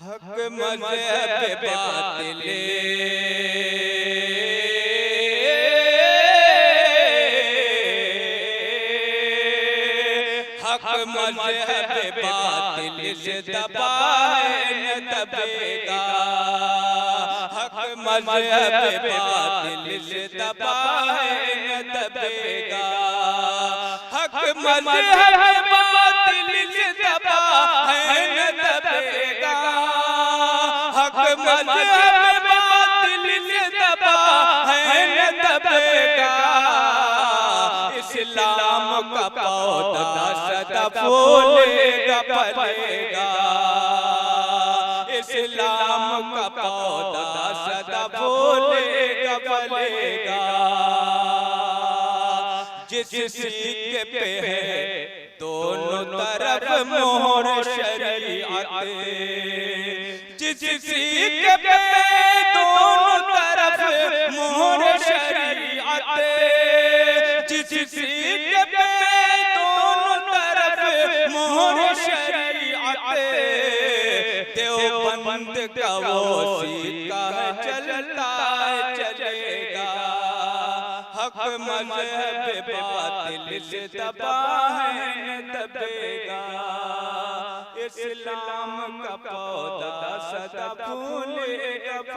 हक मज़हब बातिल हक मज़हब बातिल से दबाए न दबेगा। हक मज़हब बातिल से दबाए न दबेगा। हक मज़हब बातिल से दबाए न दबेगा। हक मज़हब बातिल से दबाए न दबेगा। इस्लाम का पौधा सदा फूलेगा फलेगा। इस्लाम का पौधा सदा फूलेगा फलेगा। जिस सीके पे है दोनों तरफ मोहर शरीअत, जिस सीके पे दोनों तरफ मोहर शरीअत, जिस सीके पे दोनों तरफ मोहर शरीअत, देवबंद का वो सिक्का चलता चलेगा। हक मज़हब बातिल से दबाए न दबेगा। इस्लाम का पौधा सदा फूलेगा।